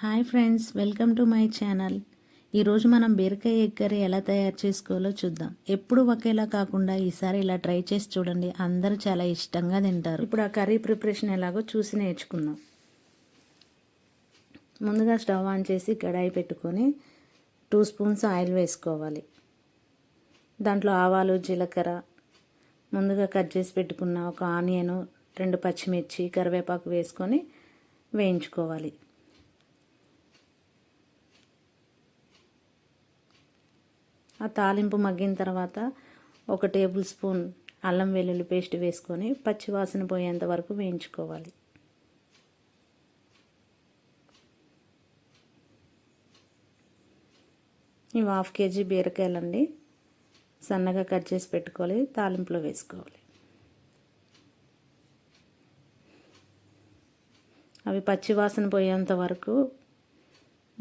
Hi friends, welcome to my channel. ఈరోజు మనం బీరకాయ ఎగ్ కర్రీ ఎలా తయారు చేసుకోవాలో చూద్దాం. ఎప్పుడు ఒకేలా కాకుండా ఈసారి ఇలా ట్రై చేసి చూడండి, అందరూ చాలా ఇష్టంగా తింటారు. ఇప్పుడు ఆ కర్రీ ప్రిపరేషన్ ఎలాగో చూసి నేర్చుకుందాం. ముందుగా స్టవ్ ఆన్ చేసి కడాయి పెట్టుకొని 2 స్పూన్స్ ఆయిల్ వేసుకోవాలి. దాంట్లో ఆవాలు, జీలకర్ర, ముందుగా కట్ చేసి పెట్టుకున్న ఒక ఆనియను, 2 పచ్చిమిర్చి, కరివేపాకు వేసుకొని వేయించుకోవాలి. ఆ తాలింపు మగ్గిన తర్వాత 1 టేబుల్ స్పూన్ అల్లం వెల్లుల్లి పేస్ట్ వేసుకొని పచ్చివాసన పోయేంత వరకు వేయించుకోవాలి. ఇవి 1/2 కేజీ బీరకాయలండి, సన్నగా కట్ చేసి పెట్టుకోవాలి, తాలింపులో వేసుకోవాలి. అవి పచ్చివాసన పోయేంత వరకు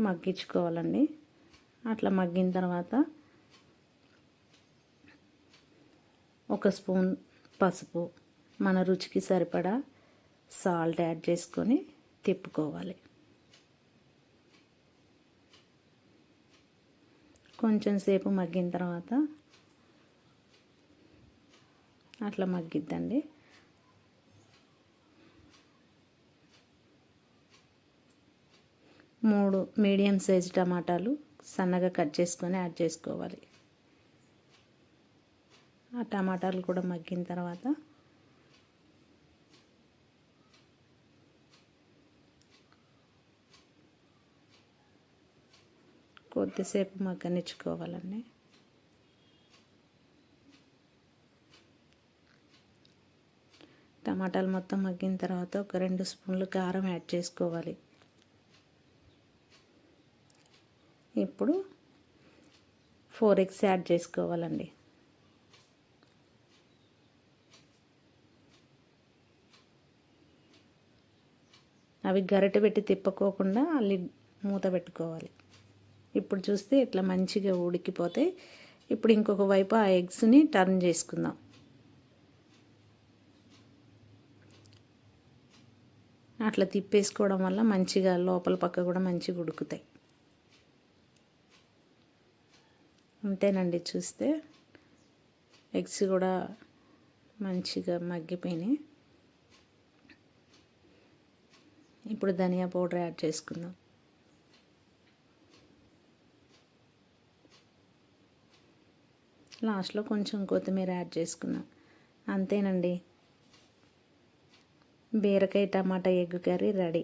మగ్గించుకోవాలండి. అట్లా మగ్గిన తర్వాత 1 స్పూన్ పసుపు, మన రుచికి సరిపడా సాల్ట్ యాడ్ చేసుకొని తిప్పుకోవాలి. కొంచెం సేపు మగ్గిన తర్వాత అట్లా మగ్గిద్దండి. మూడు మీడియం సైజు టమాటాలు సన్నగా కట్ చేసుకొని యాడ్ చేసుకోవాలి. ఆ టమాటాలు కూడా మగ్గిన తర్వాత కొద్దిసేపు మగ్గనిచ్చుకోవాలండి. టమాటాలు మొత్తం మగ్గిన తర్వాత ఒక 2 స్పూన్లు కారం యాడ్ చేసుకోవాలి. ఇప్పుడు 4 ఎగ్స్ యాడ్ చేసుకోవాలండి. అవి గరిటె పెట్టి తిప్పుకోకుండా మూత పెట్టుకోవాలి. ఇప్పుడు చూస్తే ఇట్లా మంచిగా ఉడికిపోతే ఇప్పుడు ఇంకొక వైపు ఆ ఎగ్స్ని టర్న్ చేసుకుందాం. అట్లా తిప్పేసుకోవడం వల్ల మంచిగా లోపల పక్క కూడా మంచిగా ఉడుకుతాయి. అంతేనండి, చూస్తే ఎగ్స్ కూడా మంచిగా మగ్గిపోయినాయి. ఇప్పుడు ధనియా పౌడర్ యాడ్ చేసుకుందాం. లాస్ట్లో కొంచెం కొత్తిమీర యాడ్ చేసుకుందాం. అంతేనండి, బీరకాయ టమాటా ఎగ్ కర్రీ రెడీ.